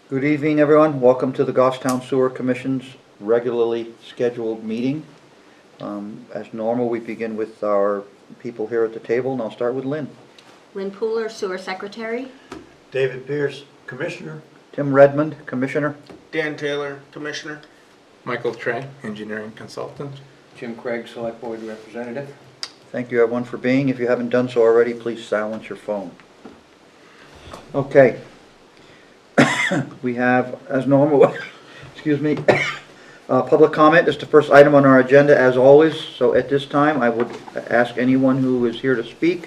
Good evening, everyone. Welcome to the Goffstown Sewer Commission's regularly scheduled meeting. As normal, we begin with our people here at the table, and I'll start with Lynn. Lynn Pooler, Sewer Secretary. David Pierce, Commissioner. Tim Redmond, Commissioner. Dan Taylor, Commissioner. Michael Trey, Engineering Consultant. Jim Craig, Select Board Representative. Thank you, everyone, for being. If you haven't done so already, please silence your phone. Okay. We have, as normal, excuse me, public comment is the first item on our agenda, as always. So at this time, I would ask anyone who is here to speak.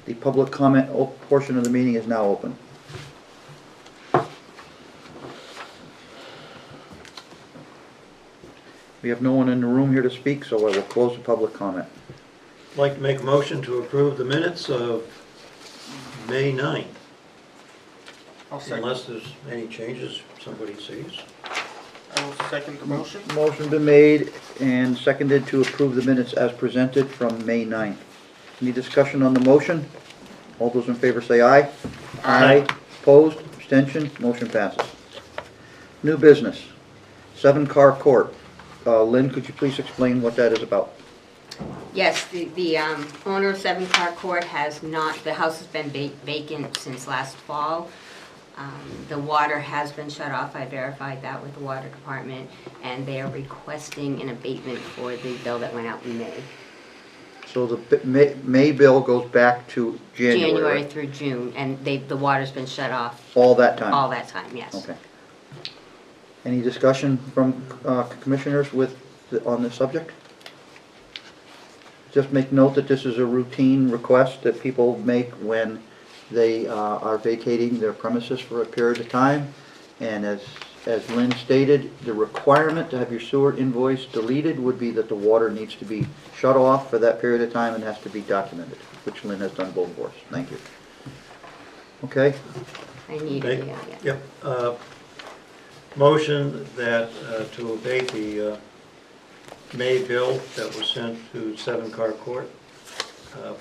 The public comment portion of the meeting is now open. We have no one in the room here to speak, so I will close the public comment. I'd like to make a motion to approve the minutes of May 9th. I'll second. Unless there's any changes somebody sees. I will second the motion. Motion been made and seconded to approve the minutes as presented from May 9th. Any discussion on the motion? All those in favor say aye. Aye. Opposed, abstention, motion passes. New business, 7-Car Court. Lynn, could you please explain what that is about? Yes, the owner of 7-Car Court has not, the house has been vacant since last fall. The water has been shut off. I verified that with the water department, and they are requesting an abatement for the bill that went out in May. So the May bill goes back to January? January through June, and the water's been shut off All that time? all that time, yes. Okay. Any discussion from commissioners on this subject? Just make note that this is a routine request that people make when they are vacating their premises for a period of time. And as Lynn stated, the requirement to have your sewer invoice deleted would be that the water needs to be shut off for that period of time and has to be documented, which Lynn has done both for us. Thank you. Okay? I need Okay. it, yeah. Yep. Motion that to abate the May bill that was sent to 7-Car Court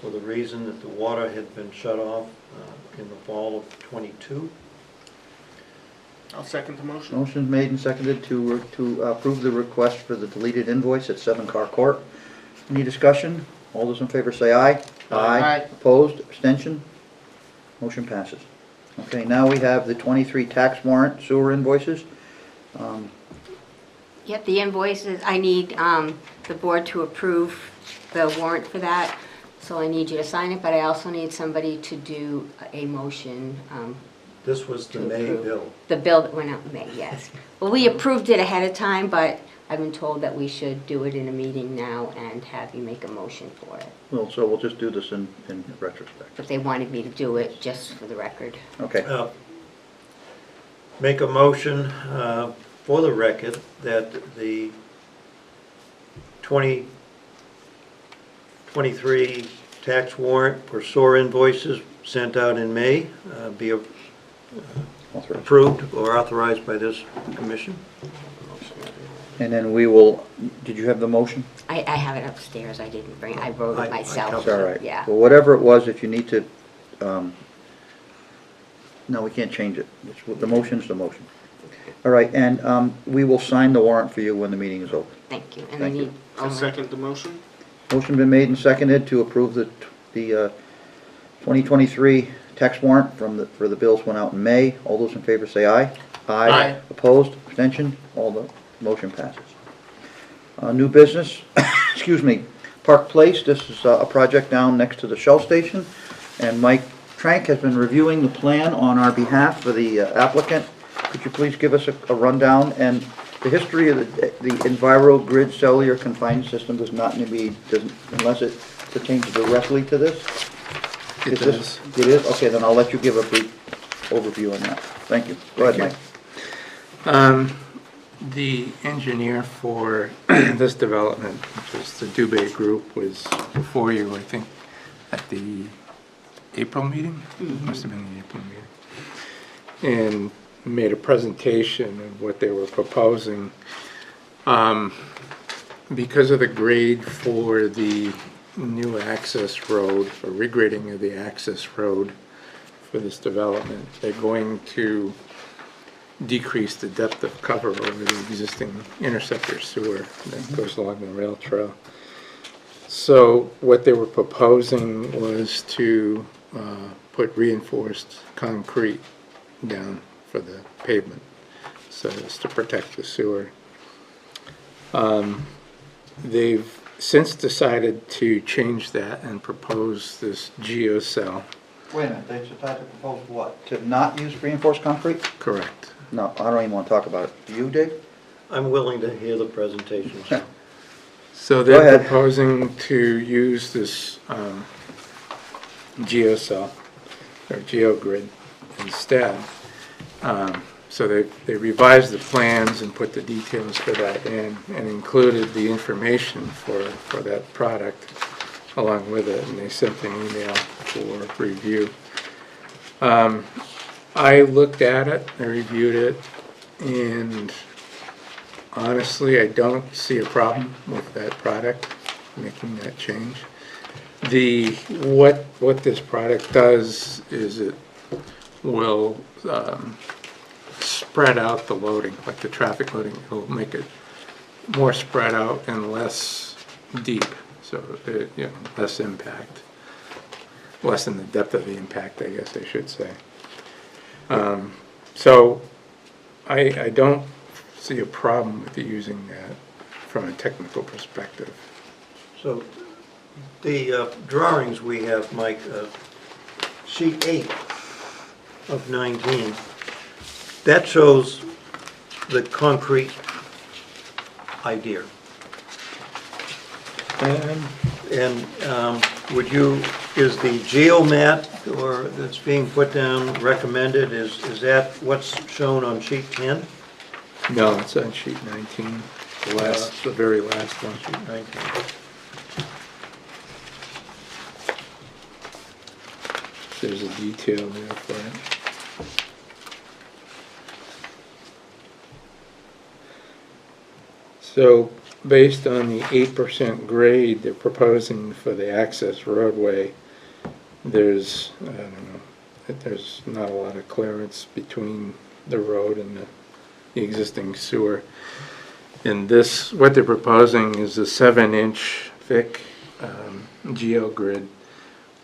for the reason that the water had been shut off in the fall of '22. I'll second the motion. Motion made and seconded to approve the request for the deleted invoice at 7-Car Court. Any discussion? All those in favor say aye. Aye. Opposed? Abstention? Motion passes. Okay, now we have the 23 tax warrant sewer invoices. Yep, the invoices, I need the board to approve the warrant for that, so I need you to sign it, but I also need somebody to do a motion. This was the To May approve. bill. The bill that went out in May, yes. Well, we approved it ahead of time, but I've been told that we should do it in a meeting now and have you make a motion for it. Well, so we'll just do this in retrospect. But they wanted me to do it just for the record. Okay. Make a motion for the record that the 2023 tax warrant for sewer invoices sent out in May be approved or authorized by this commission. And then we will, did you have the motion? I have it upstairs, I didn't bring it, I wrote I it myself. It's all right. Yeah. Well, whatever it was, if you need to, no, we can't change it. The motion's the motion. All right, and we will sign the warrant for you when the meeting is over. Thank you. And I Thank you. need I'll second the motion. Motion been made and seconded to approve the 2023 tax warrant for the bills went out in May. All those in favor say aye. Aye. Opposed? Abstention? All the motion passes. New business, excuse me, Park Place. This is a project down next to the Shell station, and Mike Trank has been reviewing the plan on our behalf for the applicant. Could you please give us a rundown? And the history of the EnviroGrid cellular confined system does not need to be, unless it pertains directly to this? It Is this- It is? Okay, then I'll let you give a brief overview on that. Thank you. Go ahead, Mike. The engineer for this development, which is the Dubé Group, was before you, I think, at the April meeting? Must have been the April meeting. And made a presentation of what they were proposing. Because of the grade for the new access road, or regrading of the access road for this development, they're going to decrease the depth of cover over the existing interceptor sewer that goes along the rail trail. So what they were proposing was to put reinforced concrete down for the pavement, so as to protect the sewer. They've since decided to change that and propose this geocell. Wait a minute, they decided to propose what? To not use reinforced concrete? Correct. No, I don't even want to talk about it. Do you, Dave? I'm willing to hear the presentation. So Go they're ahead. proposing to use this geocell or geogrid instead. So they revised the plans and put the details for that in and included the information for that product along with it, and they sent an email for review. I looked at it, I reviewed it, and honestly, I don't see a problem with that product, making that change. What this product does is it will spread out the loading, like the traffic loading. It'll make it more spread out and less deep, so less impact, less in the depth of the impact, I guess I should say. So I don't see a problem with using that from a technical perspective. So the drawings we have, Mike, sheet 8 of 19, that shows the concrete idea. And is the geomat or that's being put down recommended, is that what's shown on sheet 10? No, it's on sheet 19, the very last one. Sheet 19. There's a detail there for it. So, based on the 8% grade they're proposing for the access roadway, there's, I don't know, there's not a lot of clearance between the road and the existing sewer. And this, what they're proposing is a 7-inch thick geogrid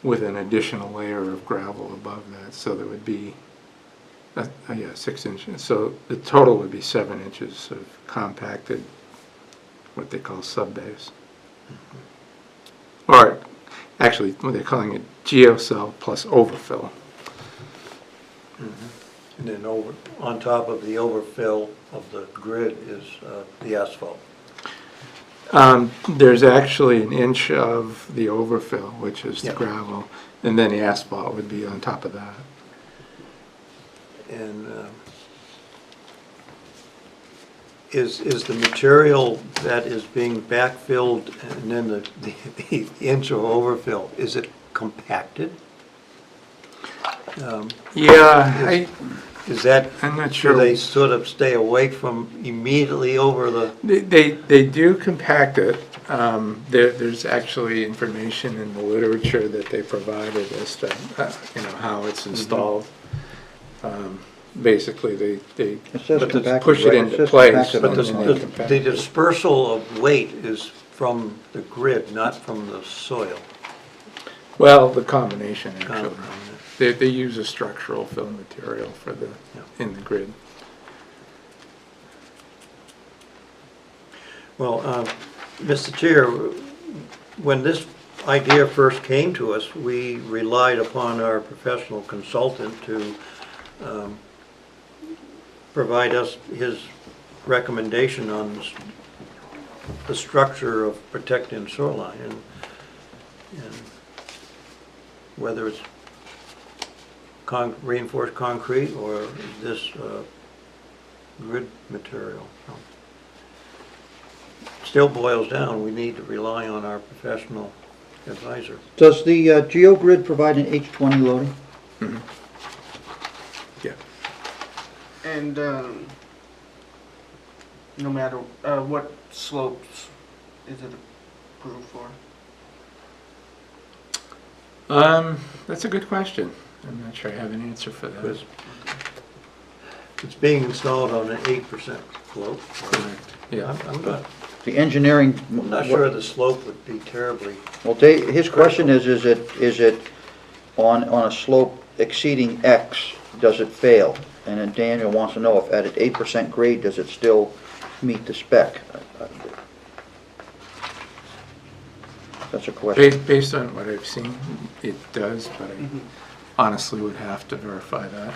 with an additional layer of gravel above that, so there would be, 6 inches. So the total would be 7 inches of compacted, what they call subbase. Or actually, what they're calling it, geocell plus overfill. And then on top of the overfill of the grid is the asphalt. There's actually an inch of the overfill, which is the Yeah. gravel, and then the asphalt would be on top of that. And is the material that is being backfilled and then the inch of overfill, is it compacted? Yeah, Is that, I'm not do sure. they sort of stay away from immediately over the? They do compact it. There's actually information in the literature that they provided as to how it's installed. Basically, they It says But the- compacted, push it right? into says place, compacted But on the, the and line. then the compact the it. dispersal of weight is from the grid, not from the soil. Well, the combination actually. Um, They use a structural fill material for the in the grid. Well, Mr. Chair, when this idea first came to us, we relied upon our professional consultant to provide us his recommendation on the structure of protecting shoreline and whether it's reinforced concrete or this grid material. Still boils down, we need to rely on our professional advisor. Does the GeoGrid provide an H20 loading? Yeah. And no matter what slopes is it approved for? That's a good question. I'm not sure I have an answer for that. Because It's being installed on an 8% slope. Yeah. The engineering. I'm not sure the slope would be terribly, Well, Dave, his question is it on a slope exceeding X, does it fail? And then Daniel wants to know if at an 8% grade, does it still meet the spec? That's a question. Based on what I've seen, it does, but I honestly would have to verify that.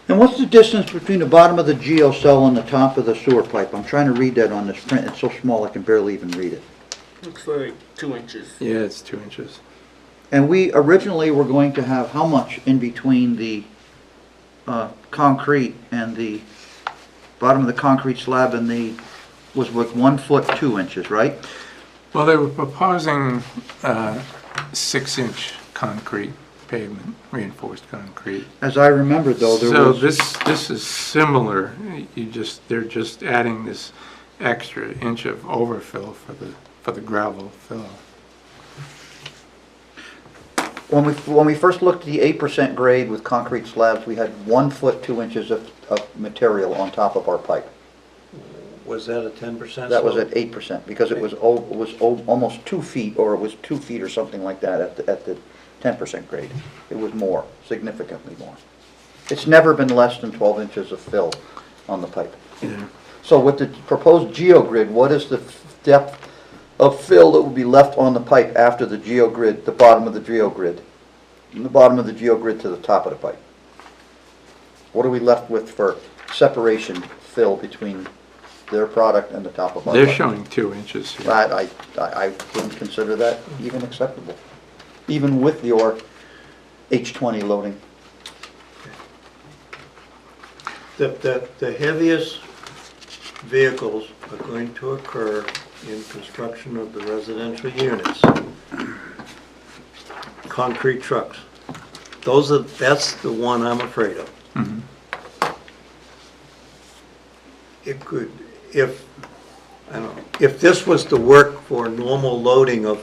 And what's the distance between the bottom of the geo cell and the top of the sewer pipe? I'm trying to read that on this print. It's so small I can barely even read it. Looks like 2 inches. Yeah, it's 2 inches. And we originally were going to have how much in between the concrete and the bottom of the concrete slab and the, was with 1 foot 2 inches, right? Well, they were proposing 6-inch concrete pavement, reinforced concrete. As I remember though, there So was... this is similar. They're just adding this extra inch of overfill for the gravel fill. When we first looked at the 8% grade with concrete slabs, we had 1 foot 2 inches of material on top of our pipe. was that a 10%? That was slope? at 8% because it was almost 2 feet, or it was 2 feet or something like that at the 10% grade. It was more, significantly more. It's never been less than 12 inches of fill on the pipe. Yeah. So with the proposed geogrid, what is the depth of fill that will be left on the pipe after the geogrid, the bottom of the geogrid? From the bottom of the geogrid to the top of the pipe? What are we left with for separation fill between their product and the top of our pipe? They're showing 2 inches here. I wouldn't consider that even acceptable, even with your H20 loading. The heaviest vehicles are going to occur in construction of the residential units. Concrete trucks. That's the one I'm afraid of. Mhm. It could, I don't know, if this was to work for normal loading of,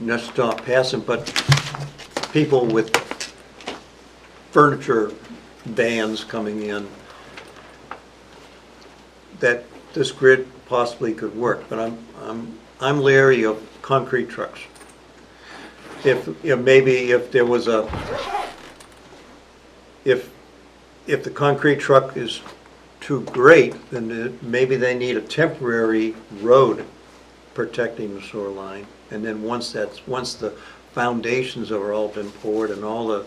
not stop passing, but people with furniture vans coming in, that this grid possibly could work, but I'm leery of concrete trucks. Maybe if there was if the concrete truck is too great, then maybe they need a temporary road protecting the sewer line, and then once the foundations have all been poured and all the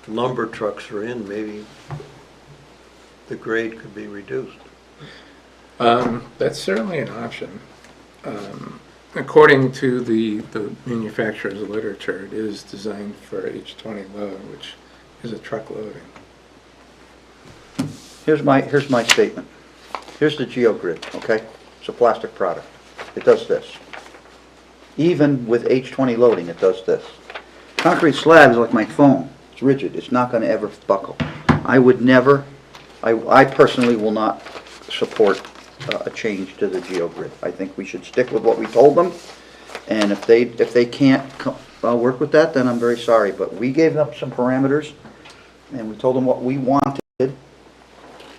lumber trucks are in, maybe the grade could be reduced. That's certainly an option. According to the manufacturer's literature, it is designed for H20 load, which is a truck loading. Here's my statement. Here's the GeoGrid, okay? It's a plastic product. It does this. Even with H20 loading, it does this. Concrete slab is like my phone. It's rigid. It's not going to ever buckle. I would never, I personally will not support a change to the GeoGrid. I think we should stick with what we told them, and if they can't work with that, then I'm very sorry. But we gave them some parameters, and we told them what we wanted.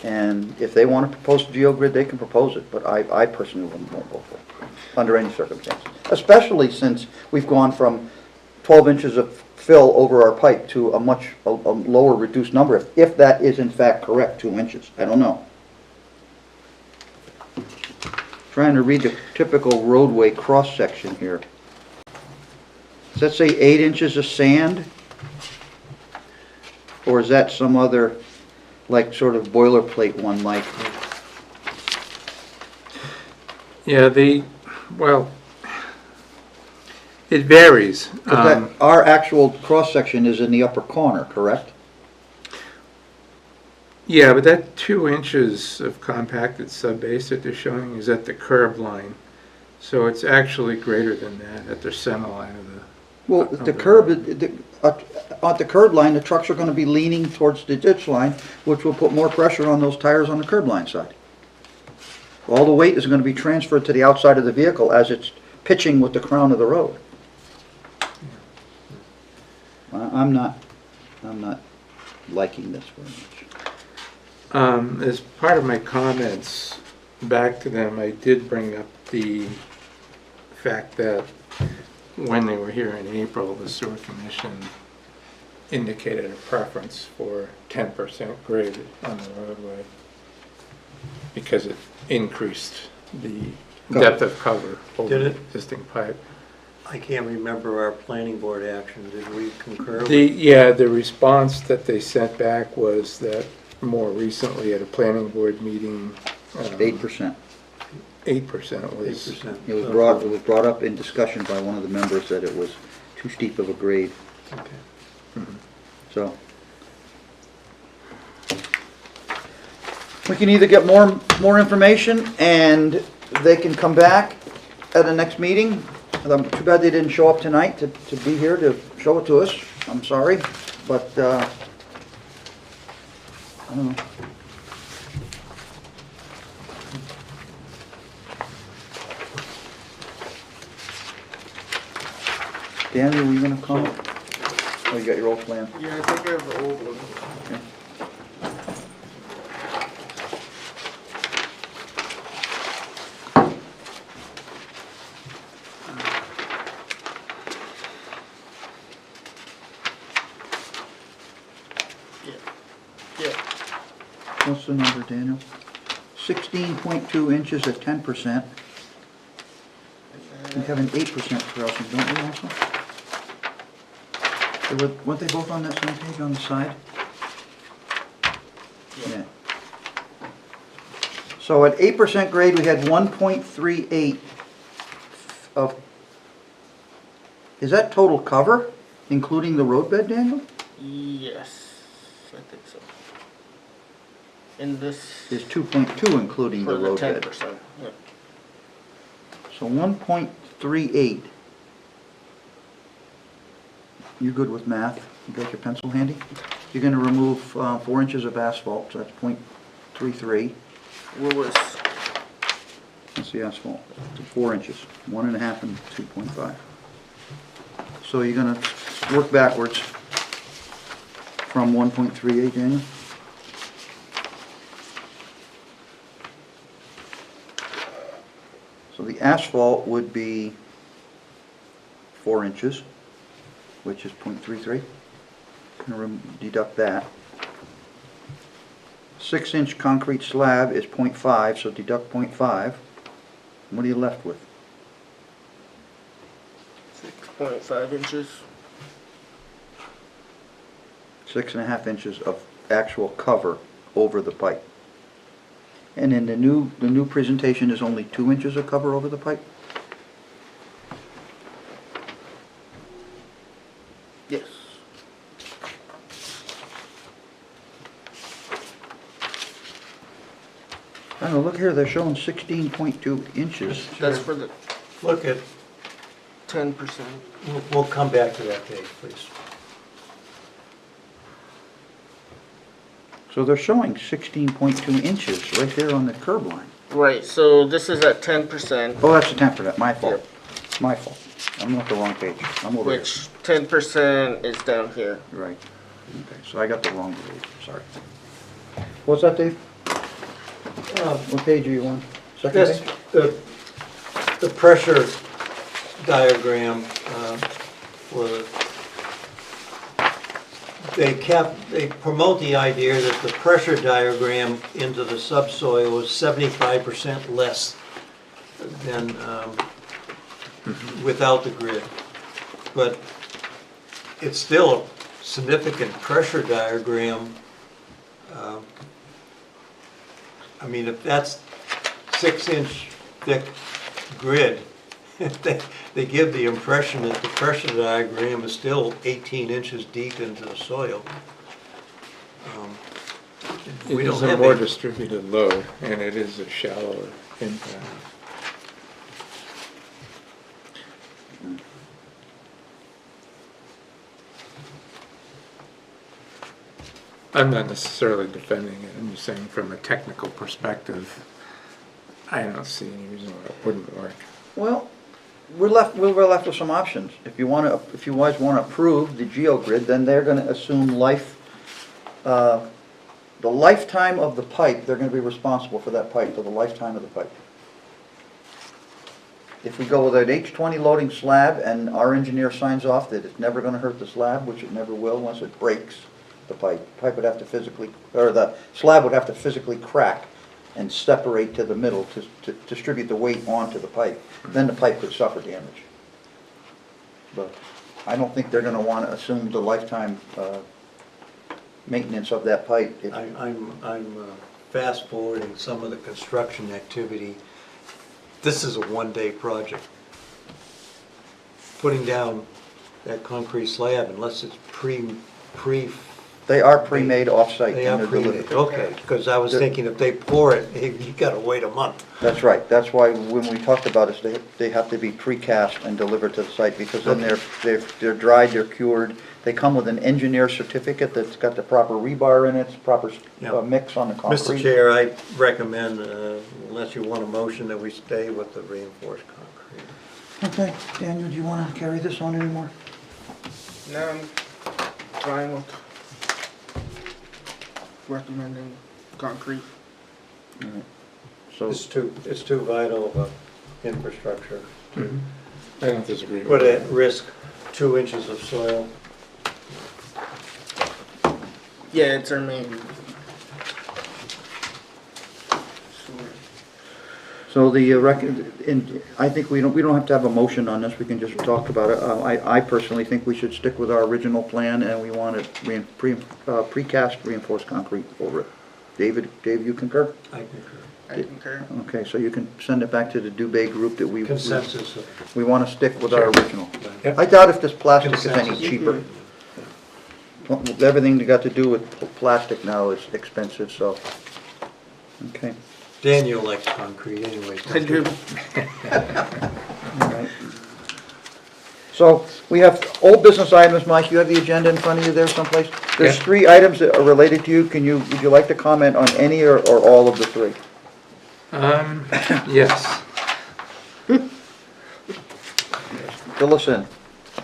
And if they want to propose a GeoGrid, they can propose it, but I personally won't vote for it, under any circumstances. Especially since we've gone from 12 inches of fill over our pipe to a much lower reduced number, if that is in fact correct, 2 inches. I don't know. Trying to read the typical roadway cross-section here. Does that say 8 inches of sand? Or is that some other, like, sort of boilerplate one, like? Yeah, well, it varies. 'Cause our actual cross-section is in the upper corner, correct? Yeah, but that 2 inches of compacted subbase that they're showing is at the curb line. So it's actually greater than that at the center line of the... Well, the curb, at the curb line, the trucks are going to be leaning towards the ditch line, which will put more pressure on those tires on the curb line side. All the weight is going to be transferred to the outside of the vehicle as it's pitching with the crown of the road. I'm not liking this very much. As part of my comments back to them, I did bring up the fact that when they were here in April, the sewer commission indicated a preference for 10% grade on the roadway because it increased the depth of cover over Did the it? existing pipe. I can't remember our planning board action. Did we concur? Yeah, the response that they sent back was that more recently at a planning board meeting, 8%. 8% was. 8%. It was brought up in discussion by one of the members that it was too steep of a grade, Okay. so. We can either get more information and they can come back at the next meeting. Too bad they didn't show up tonight to be here to show it to us. I'm sorry, but, I don't know. Daniel, were you gonna comment? Oh, you got your old plan? Yeah, I think I have the old one. Okay. Yeah. What's the number, Daniel? 16.2 inches at 10%. We have an 8% crossing, don't we also? Weren't they both on that same page on the side? Yeah. So at 8% grade, we had 1.38 of, is that total cover, including the roadbed, Daniel? Yes, I think so. And this Is 2.2 including the for the roadbed. 10%. Yeah. So 1.38. You good with math? You got your pencil handy? You're gonna remove 4 inches of asphalt, so that's 0.33. What was That's the asphalt, 4 inches, 1.5 and 2.5. So you're gonna work backwards from 1.38, Daniel? So the asphalt would be 4 inches, which is 0.33. Gonna deduct that. 6-inch concrete slab is 0.5, so deduct 0.5. What are you left with? 6.5 inches. 6.5 inches of actual cover over the pipe. And in the new presentation is only 2 inches of cover over the pipe? Yes. I don't know, look here, they're showing 16.2 inches. That's for the Look at, 10%. we'll come back to that page, please. So they're showing 16.2 inches right there on the curb line. Right, so this is at 10%, Oh, that's the temper, my fault. My fault. I'm on the wrong page. I'm over here. which 10% is down here. Right. Okay, so I got the wrong grade, sorry. What's that, Dave? What page are you on? Second This, page? the pressure diagram for the, they promote the idea that the pressure diagram into the subsoil is 75% less than without the grid. But it's still a significant pressure diagram. I mean, if that's 6-inch thick grid, they give the impression that the pressure diagram is still 18 inches deep into the soil. It We is don't a have more any- distributed load, and it is a shallower impact. I'm not necessarily defending it, I'm just saying from a technical perspective, I don't see any reason why it wouldn't work. Well, we're left with some options. If you guys wanna approve the GeoGrid, then they're gonna assume the lifetime of the pipe, they're gonna be responsible for that pipe, for the lifetime of the pipe. If we go with an H20 loading slab and our engineer signs off that it's never gonna hurt the slab, which it never will unless it breaks, the pipe would have to physically, or the slab would have to physically crack and separate to the middle to distribute the weight onto the pipe. Then the pipe could suffer damage. But I don't think they're gonna wanna assume the lifetime maintenance of that pipe. I'm fast forwarding some of the construction activity. This is a one-day project. Putting down that concrete slab, unless it's They are pre-made off-site they and are they're pre-made. delivered. Okay, because I was thinking if they pour it, you gotta wait a month. That's right, that's why when we talked about it, they have to be precast and delivered to the site, because then they're dried, they're cured. They come with an engineer certificate that's got the proper rebar in it, proper Yeah. mix on the concrete. Mr. Chair, I recommend, unless you want a motion, that we stay with the reinforced concrete. Okay, Daniel, do you wanna carry this on anymore? No, I'm fine with recommending concrete. So, It's too vital of a infrastructure to I don't disagree with put that. at risk 2 inches of soil. Yeah, it's our main. so I think we don't have to have a motion on this, we can just talk about it. I personally think we should stick with our original plan, and we want it precast reinforced concrete over it. Dave, you concur? I concur. I concur. Okay, so you can send it back to the Dubay group that we Consensus. want to stick with our original. Yep. I doubt if this plastic is any Consensus. cheaper. Everything that got to do with plastic now is expensive, so, okay. Daniel likes concrete anyway. I do. All right. So, we have old business items, Mike, you have the agenda in front of you there someplace? There's Yeah. 3 items that are related to you, would you like to comment on any or all of the 3? Yes. Fill us in.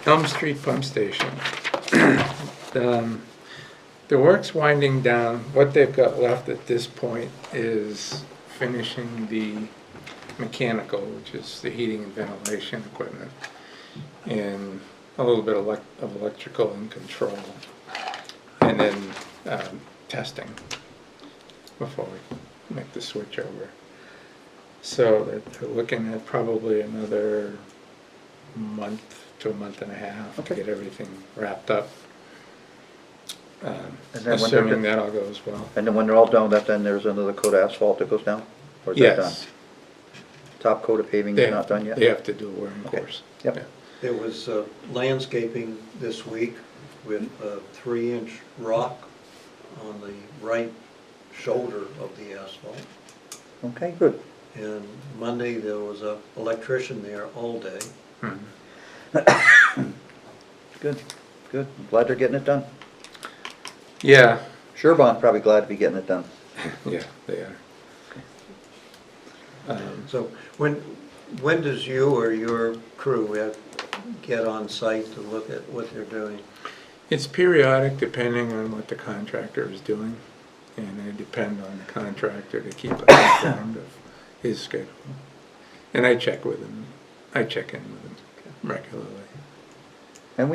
Elm Street Pump Station. The work's winding down. What they've got left at this point is finishing the mechanical, which is the heating and ventilation equipment, and a little bit of electrical and control, and then testing before we make the switch over. So they're looking at probably another month to a month and a half to Okay. get everything wrapped up. And then when they're Assuming done- that all goes well. And then when they're all done, then there's another coat of asphalt that goes down? Or is that done? Yes. Top coat of paving They is not done yet? They have to do a wearing Okay. course. Yep. Yeah. There was landscaping this week with a 3-inch rock on the right shoulder of the asphalt. Okay, good. And Monday, there was a electrician there all day. Mhm. Good, good. I'm glad they're getting it done. Yeah, Sherbon's probably glad to be getting it done. yeah, they are. So when does you or your crew get on site to look at what they're doing? It's periodic depending on what the contractor is doing, and I depend on the contractor to keep us informed of his schedule. And I check with him, I check in with him regularly. And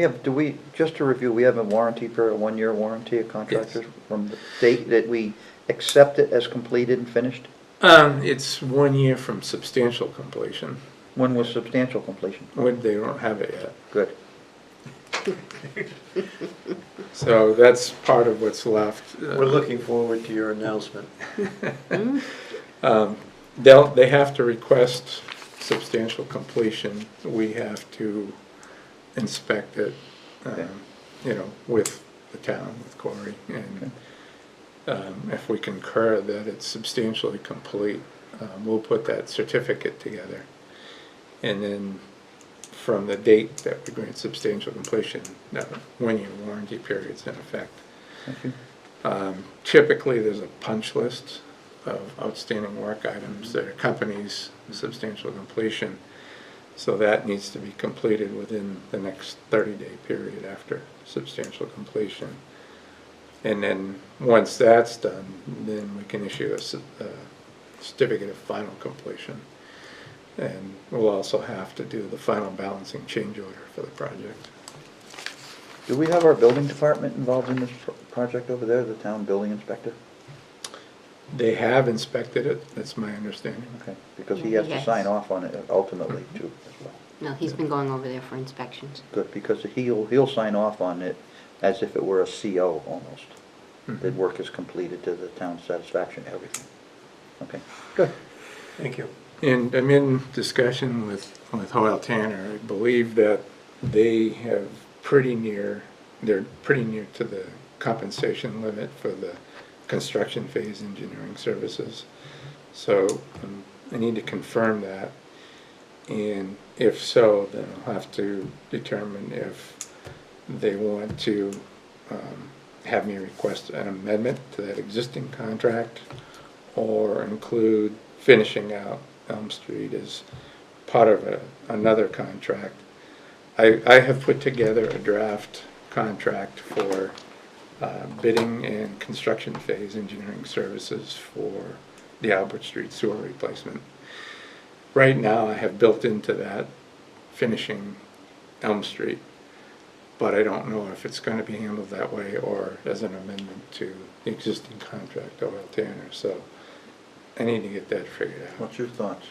just to review, we have a warranty period, a 1-year warranty of contractors from the date that we accept it as completed and finished? It's 1 year from substantial completion. When was substantial completion? They don't have it yet. Good. So that's part of what's left. We're looking forward to your announcement. They have to request substantial completion. We have to inspect it, Okay. with the town, with Corey. And if we concur that it's substantially complete, we'll put that certificate together. And then from the date that we grant substantial completion, that 1-year warranty period's in effect. Thank you. Typically, there's a punch list of outstanding work items that accompanies substantial completion. So that needs to be completed within the next 30-day period after substantial completion. And then, once that's done, then we can issue a certificate of final completion. And we'll also have to do the final balancing change order for the project. Do we have our building department involved in this project over there, the town building inspector? They have inspected it, that's my understanding. Okay, because he has to Yes. sign off on it ultimately too, as well. No, he's been going over there for inspections. Good, because he'll sign off on it as if it were a CO almost. The work is completed to the town's satisfaction, everything. Okay, good. Thank you. And I'm in discussion with Hoyle Tanner. I believe that they have they're pretty near to the compensation limit for the construction phase engineering services. So I need to confirm that. And if so, then I'll have to determine if they want to have me request an amendment to that existing contract or include finishing out Elm Street as part of another contract. I have put together a draft contract for bidding and construction phase engineering services for the Albert Street sewer replacement. Right now, I have built into that finishing Elm Street, but I don't know if it's going to be handled that way or as an amendment to the existing contract, Hoyle Tanner. So I need to get that figured out. What's your thoughts?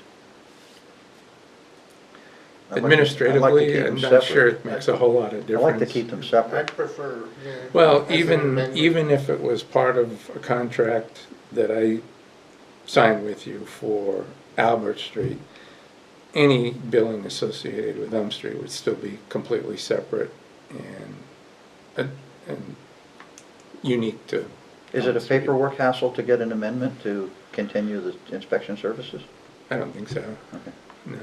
I'd like to Administratively, keep them I'm not separate. sure it makes a whole lot of I difference. like to keep them separate. I'd prefer, yeah. Well, as an even amendment. if it was part of a contract that I signed with you for Albert Street, any billing associated with Elm Street would still be completely separate and unique to. Is it Elm a Street. paperwork hassle to get an amendment to continue the inspection services? I don't think so. Okay. No,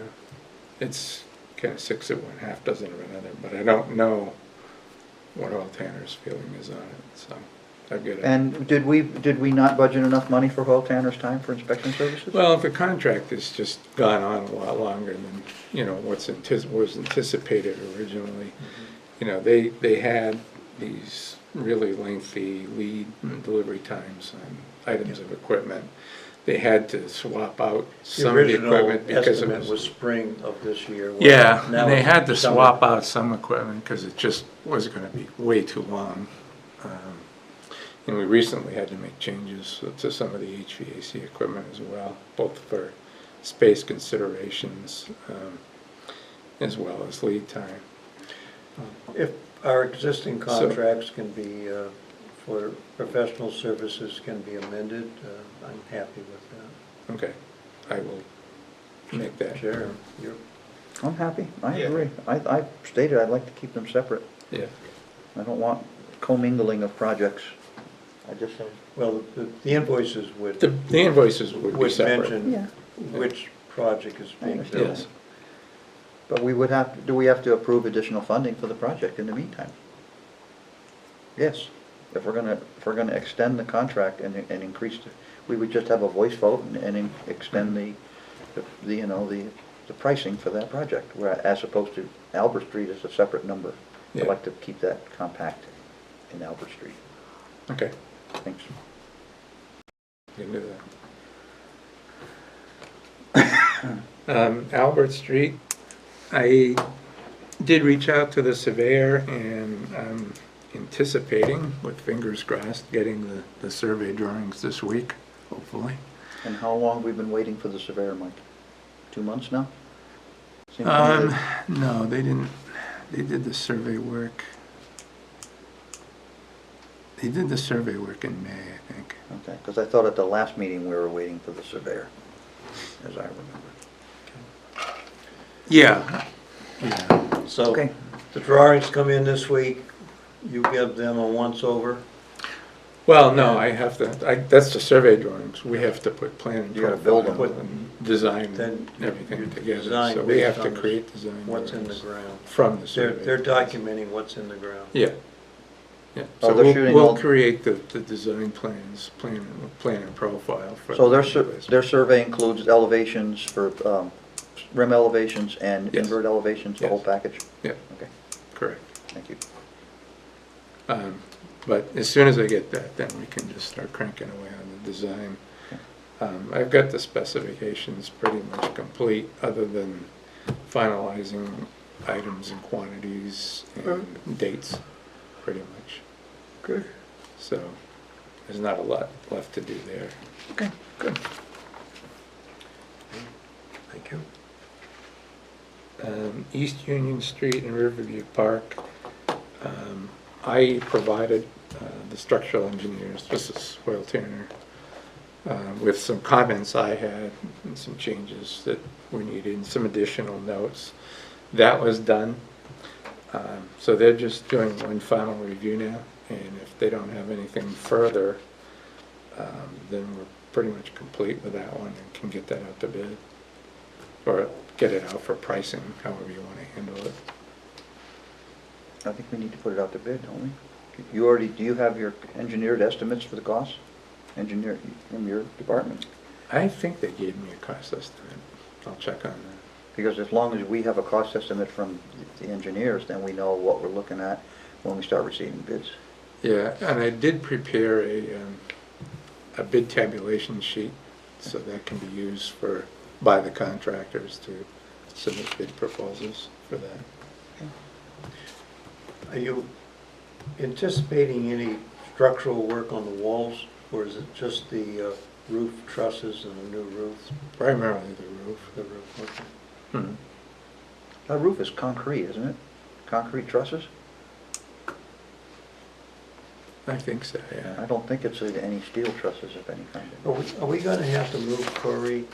it's kind of 6 of one, half dozen of another. But I don't know what Hoyle Tanner's feeling is on it, so I've got to. And did we not budget enough money for Hoyle Tanner's time for inspection services? Well, if a contract has just gone on a lot longer than, was anticipated originally, they had these really lengthy lead and delivery times on items of equipment. They had to swap out The some of the original equipment because it estimate was was. spring of this year. Well, Yeah, now and they it's had to summer. swap out some equipment because it just was going to be way too long. And we recently had to make changes to some of the HVAC equipment as well, both for space considerations as well as lead time. If our existing contracts can be, for professional services can be amended, I'm happy with that. Okay, I will make that. Sure. You're I'm happy, I Yeah. agree. I stated I'd like to keep them separate. Yeah, I don't want commingling of projects. I just, Well, the invoices would the invoices would be separate. mention yeah, which project is I being understand. billed. Yes, but do we have to approve additional funding for the project in the meantime? Yes, if we're gonna extend the contract and increase we would just have a voice vote and extend the pricing for that project, as opposed to Albert Street is a separate number. Yeah. I'd like to keep that compact in Albert Street. okay, Thanks. you can do that. Albert Street, I did reach out to the surveyor and I'm anticipating, with fingers crossed, getting the survey drawings this week, hopefully. And how long have we been waiting for the surveyor, Mike? 2 months now? Seems to me that- No, they didn't, they did the survey work. They did the survey work in May, I think. Okay, because I thought at the last meeting we were waiting for the surveyor, as I remember. Yeah, yeah. So Okay. the drawings come in this week, you give them a once-over. Well, no, I have to, that's the survey drawings. We have to put plan and You gotta build them. profile and design Then you everything together. design So we based have to on create design What's in the drawings ground. from the They're survey. they're documenting what's in the ground. Yeah, yeah. Oh, So they're we'll, shooting we'll all- create the design plans, plan and profile for. So the their survey includes elevations for rim elevations and Yes. invert elevations, the whole Yes. package? Yeah, Okay, correct. thank you. But as soon as I get that, then we can just start cranking away on the design. I've got the specifications pretty much complete, other than finalizing items and quantities and dates, pretty much. Good. So there's not a lot left to do there. Okay, good. Thank you. East Union Street and Riverview Park, I provided the structural engineers, this is Hoyle Turner, with some comments I had and some changes that were needed and some additional notes. That was done. So they're just doing one final review now, and if they don't have anything further, then we're pretty much complete with that one and can get that out to bid. Or get it out for pricing, however you want to handle it. I think we need to put it out to bid, don't we? You already, do you have your engineered estimates for the cost? Engineer, from your department? I think they gave me a cost estimate. I'll check on that. Because as long as we have a cost estimate from the engineers, then we know what we're looking at when we start receiving bids. Yeah, and I did prepare a bid tabulation sheet, so that can be used by the contractors to submit bid proposals for that. Are you anticipating any structural work on the walls, or is it just the roof trusses and the new roofs? Primarily the roof. The roof, okay. Hmm. That roof is concrete, isn't it? Concrete trusses? I think so, I yeah. don't think it's any steel trusses of any kind. Are we gonna have to move Corey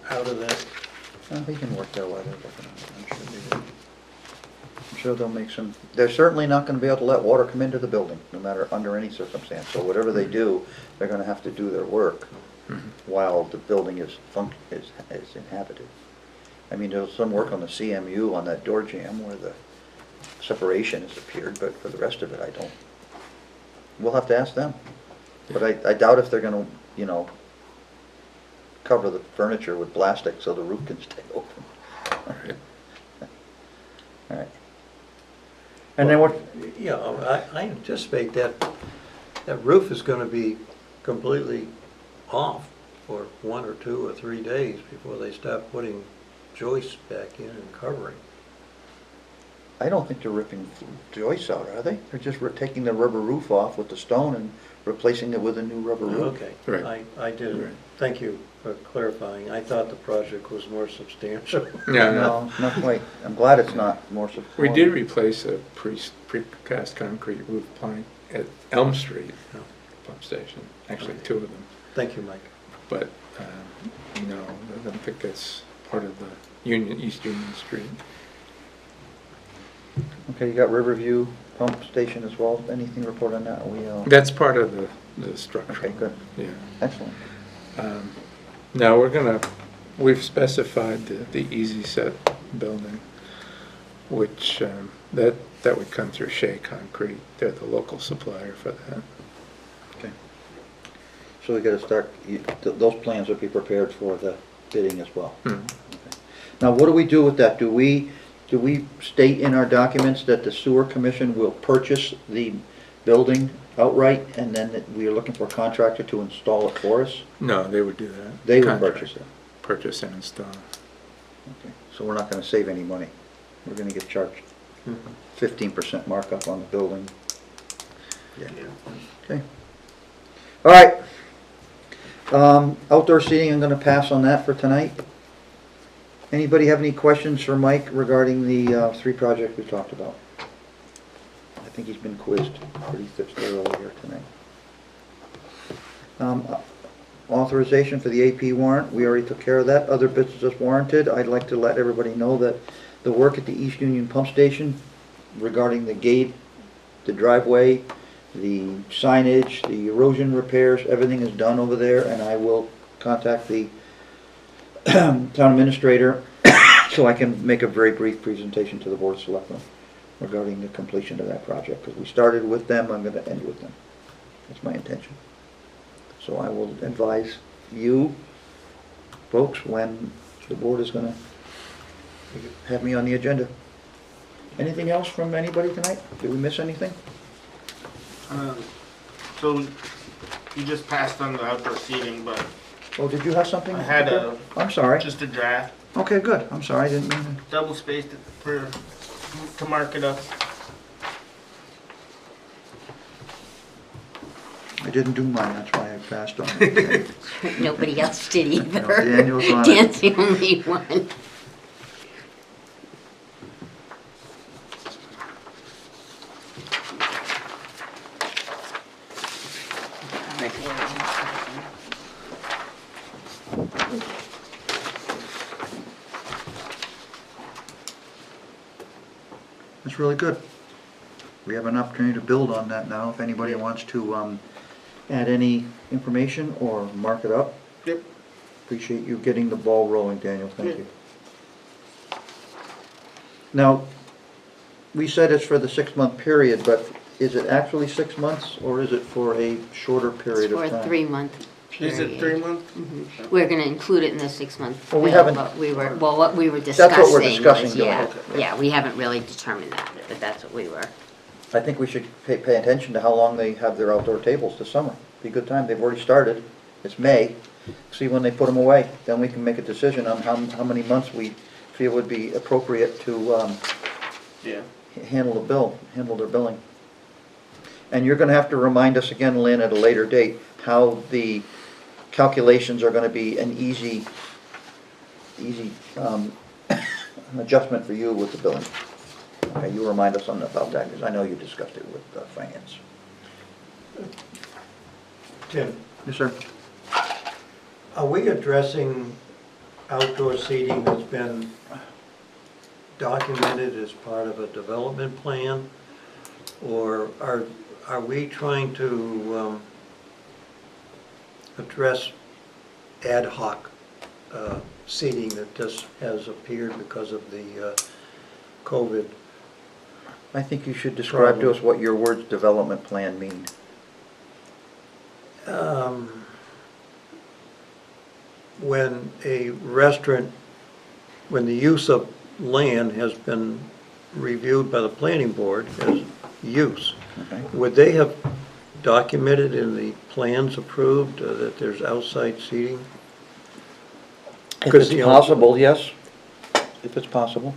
out of that? He can work that while they're looking at it, I'm sure they will. I'm sure they'll make some, they're certainly not gonna be able to let water come into the building, no matter, under any circumstance. So whatever they do, they're gonna have to do their work Mhm. while the building is inhabited. I mean, there's some work on the CMU on that door jamb where the separation has appeared, but for the rest of it, I don't. We'll have to ask them. But I doubt if they're gonna, cover the furniture with plastic so the roof can stay open. All right. All right. And then what, Yeah, I anticipate that roof is gonna be completely off for 1 or 2 or 3 days before they start putting joists back in and covering. I don't think they're ripping joists out, are they? They're just taking the rubber roof off with the stone and replacing it with a new rubber roof. Okay, Right. I did, Right. thank you for clarifying. I thought the project was more substantial. Yeah, No, not quite. I'm glad it's not more. we did replace a precast concrete roof plank at Elm Street pump station, actually 2 of them. Thank you, Mike. But, no, I don't think that's part of the East Union Street. Okay, you got Riverview Pump Station as well. Anything to report on that? That's part of the structure. Okay, good. Yeah. Excellent. Now, we've specified the Easy Set building, which, that would come through Shea Concrete. They're the local supplier for that. Okay. So we gotta start, those plans will be prepared for the bidding as well. Hmm. Okay. Now, what do we do with that? Do we state in our documents that the sewer commission will purchase the building outright and then that we are looking for a contractor to install it for us? No, they would do that. They would Contract. purchase it. Purchase and install. Okay. So we're not gonna save any money. We're gonna get charged 15% markup on the building. Yeah. Okay. All right. Outdoor seating, I'm gonna pass on that for tonight. Anybody have any questions for Mike regarding the 3 projects we talked about? I think he's been quizzed pretty thoroughly here tonight. Authorization for the AP warrant, we already took care of that. Other business is warranted. I'd like to let everybody know that the work at the East Union Pump Station regarding the gate, the driveway, the signage, the erosion repairs, everything is done over there, and I will contact the town administrator so I can make a very brief presentation to the Board of Selectmen regarding the completion of that project, because we started with them, I'm going to end with them. That's my intention. So I will advise you folks when the board is gonna have me on the agenda. Anything else from anybody tonight? Did we miss anything? So you just passed on the outdoor seating, but Oh, did you have something? I had I'm sorry. just a draft, Okay, good. I'm sorry, I didn't mean to. double spaced it to mark it up. I didn't do mine, that's why I passed on it. Nobody else did either. No, Daniel's on it. Dan's the only one. That's really good. We have an opportunity to build on that now, if anybody wants to add any information or mark it up. Yep. Appreciate you getting the ball rolling, Daniel, thank you. Now, we said it's for the 6-month period, but is it actually 6 months, or is it for a shorter period For of time? a 3-month period. Is it 3 months? We're gonna include it in the 6-month. Well, we bill, haven't- but what we were That's what discussing we're discussing, was, Bill. yeah, Okay. yeah, we haven't really determined that, but that's what we were. I think we should pay attention to how long they have their outdoor tables this summer. Be a good time, they've already started, it's May, see when they put them away, then we can make a decision on how many months we feel would be appropriate to Yeah. handle their billing. And you're gonna have to remind us again, Lynn, at a later date, how the calculations are gonna be an easy adjustment for you with the billing. Okay, you remind us about that, because I know you discussed it with finance. Tim, Yes, sir. are we addressing outdoor seating that's been documented as part of a development plan? Or are we trying to address ad hoc seating that just has appeared because of the COVID? I think you should describe to us what your words development plan mean. When a restaurant, when the use of land has been reviewed by the planning board as use, Okay. would they have documented in the plans approved that there's outside seating? If 'Cause, it's you know- possible, yes, if it's possible.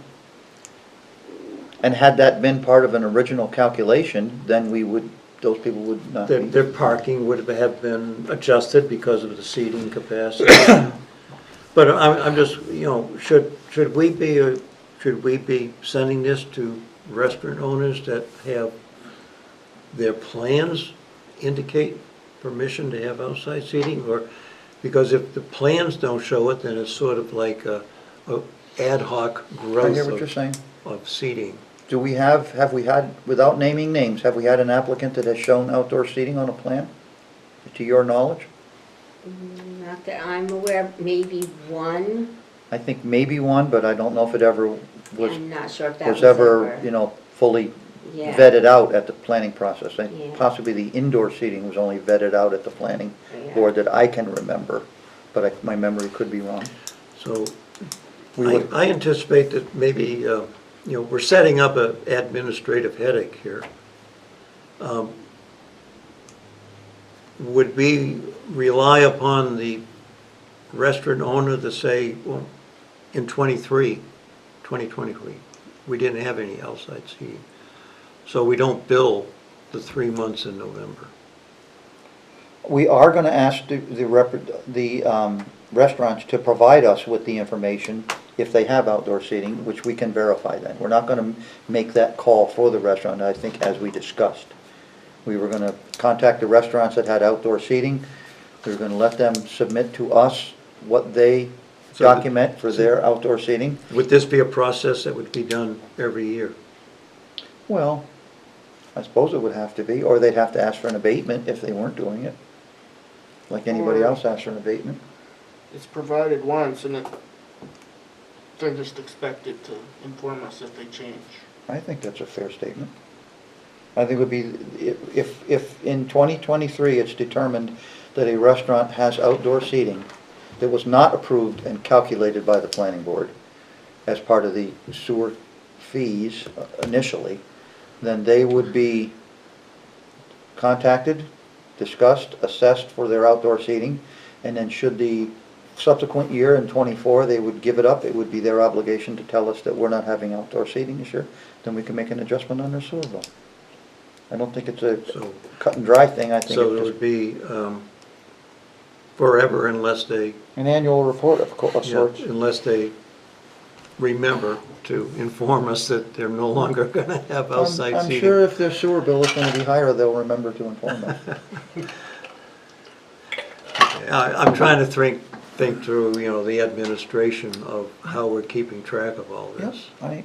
And had that been part of an original calculation, then those people would not be. Their parking would have been adjusted because of the seating capacity. But I'm just, should we be sending this to restaurant owners that have their plans indicate permission to have outside seating? Or, because if the plans don't show it, then it's sort of like a ad hoc I hear what you're growth saying. of seating. Do we have we had, without naming names, have we had an applicant that has shown outdoor seating on a plan? To your knowledge? Not that I'm aware, maybe one, I think maybe one, but I don't know if it ever was, I'm not sure if that was ever, fully Yeah. vetted out at the planning process. Yeah. Possibly the indoor seating was only vetted out at the planning Yeah. board that I can remember, but my memory could be wrong. So We would- I anticipate that maybe, we're setting up an administrative headache here. Would we rely upon the restaurant owner to say, well, in 2023, we didn't have any outside seating, so we don't bill the 3 months in November? We are gonna ask the restaurants to provide us with the information if they have outdoor seating, which we can verify then. We're not gonna make that call for the restaurant, I think, as we discussed. We were gonna contact the restaurants that had outdoor seating. We were gonna let them submit to us what they So- document for their outdoor seating. Would this be a process that would be done every year? Well, I suppose it would have to be, or they'd have to ask for an abatement if they weren't doing it. Like anybody Or- else asks for an abatement. It's provided once and they're just expected to inform us if they change. I think that's a fair statement. I think it would be, if in 2023 it's determined that a restaurant has outdoor seating, that was not approved and calculated by the planning board as part of the sewer fees initially, then they would be contacted, discussed, assessed for their outdoor seating, and then should the subsequent year in '24, they would give it up, it would be their obligation to tell us that we're not having outdoor seating this year, then we can make an adjustment on their sewer bill. I don't think it's a So, cut and dry thing, I think so it it's would be forever unless they, an annual report of of yeah, sorts. unless they remember to inform us that they're no longer gonna have outside I'm seating. sure if their sewer bill is gonna be higher, they'll remember to inform us. I'm trying to think through, you know, the administration of how we're keeping track of all Yes, this.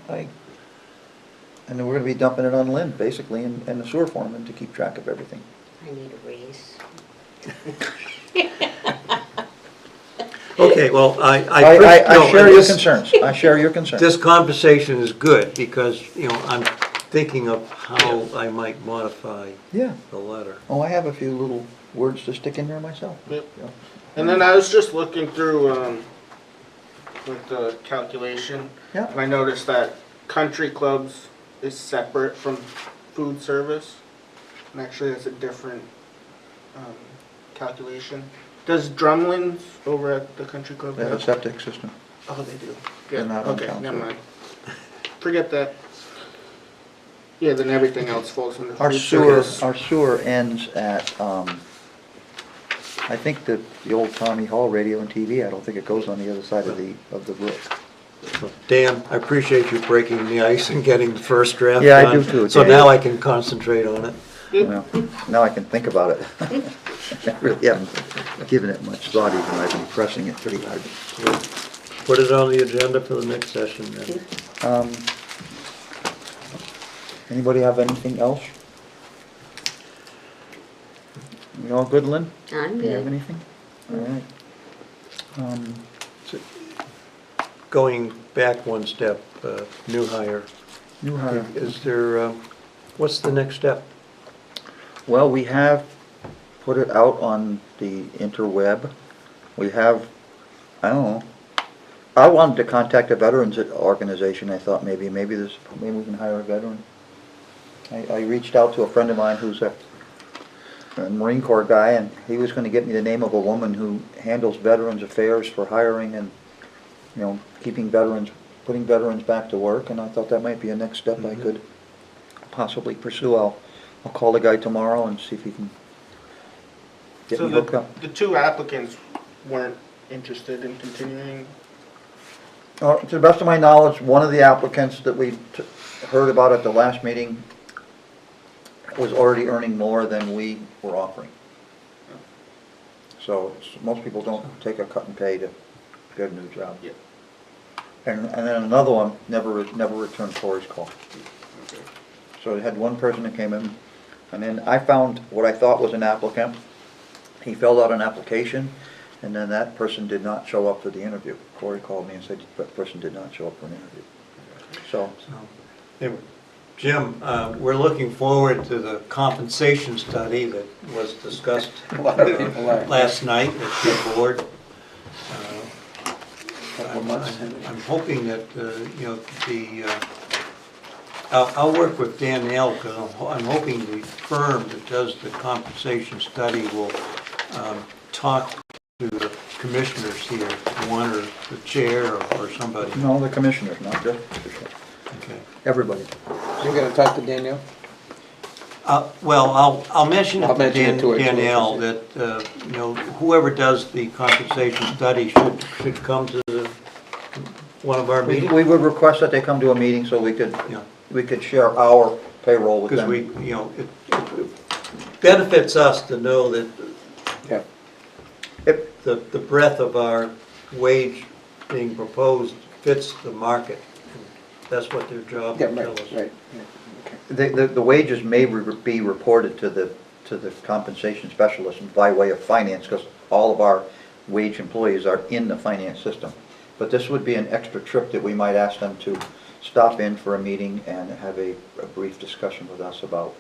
and then we're gonna be dumping it on Lynn, basically, and the sewer foreman to keep track of everything. I need a raise. Okay, well, I no, share your this- concerns, I share your concerns. This conversation is good because, you know, I'm thinking of how I might modify Yeah, the letter. oh, I have a few little words to stick in there myself. Yep. Yeah. And then I was just looking through, with the calculation, Yeah. and I noticed that country clubs is separate from food service, and actually has a different, calculation. Does Drumlins over at the country club They have a have? septic system. Oh, they do. They're Yeah, not on okay, council. never mind. Forget that. Yeah, then everything else falls under Our food sewer, service. our sewer ends at, I think the old Tommy Hall radio and TV, I don't think it goes on the other side of the brook. Dan, I appreciate you breaking the ice and getting the first draft Yeah, I done, do too, So Dan. now I can concentrate on it. Well, now I can think about it. I really haven't given it much thought, even though I've been pressing it pretty hard. Put it on the agenda for the next session then. Anybody have anything else? You all good, Lynn? I'm Do you have good. anything? All right. Going back one step, new hire, New hire. is there, what's the next step? Well, we have put it out on the interweb. We have, I don't know, I wanted to contact a veterans organization. I thought maybe we can hire a veteran. I reached out to a friend of mine who's a Marine Corps guy, and he was gonna get me the name of a woman who handles veterans affairs for hiring and, you know, keeping veterans, putting veterans back to work, and I thought that might be a next step I could possibly pursue. I'll call the guy tomorrow and see if he can get So me hooked up. the two applicants weren't interested in continuing? To the best of my knowledge, one of the applicants that we heard about at the last meeting was already earning more than we were offering. So most people don't take a cut and pay to get a new job. Yeah. And then another one never returned Corey's call. Okay. So it had one person that came in, and then I found what I thought was an applicant. He filled out an application, and then that person did not show up for the interview. Corey called me and said that person did not show up for an interview. So, Anyway, Jim, we're looking forward to the compensation study that was discussed A lot of people are. last night at the board. Couple of months. I'm hoping that, you know, I'll work with Danielle, because I'm hoping the firm that does the compensation study will talk to the commissioners here, one or the chair or somebody. no, the commissioners, not just, Okay. everybody. You're gonna talk to Danielle? Well, I'll mention it I'll to mention it to her, too. Danielle that, you know, whoever does the compensation study should come to one of our We meetings. would request that they come to a meeting so we Yeah. could share our payroll with Because them. we, you know, it benefits us to know that Yeah. the breadth of our wage being proposed fits the market. That's what their job Yeah, will tell right, us. right. Yeah, okay. The wages may be reported to the compensation specialist by way of finance, because all of our wage employees are in the finance system. But this would be an extra trip that we might ask them to stop in for a meeting and have a brief discussion with us about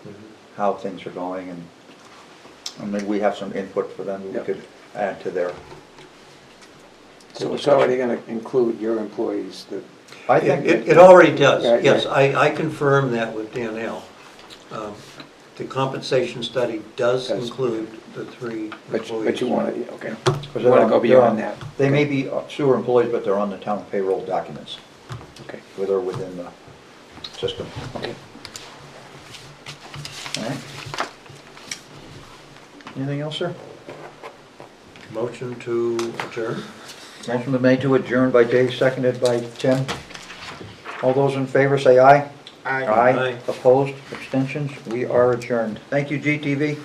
how things are going, and maybe we have some input for them we Yep. could add to their So it's already gonna include your employees, that, I think, It already does, Yeah, yes. I confirmed that with Danell. The compensation study does Does. include the 3 but employees. you wanna, okay. because You wanna go beyond that. They may be sewer employees, but they're on the town payroll documents, Okay, where they're within the system. okay. All right. Anything else, sir? Motion to adjourn? Motion been made to adjourn by Dave, seconded by Tim. All those in favor say aye. I Aye. Opposed, abstentions? We are adjourned. Thank you, GTV.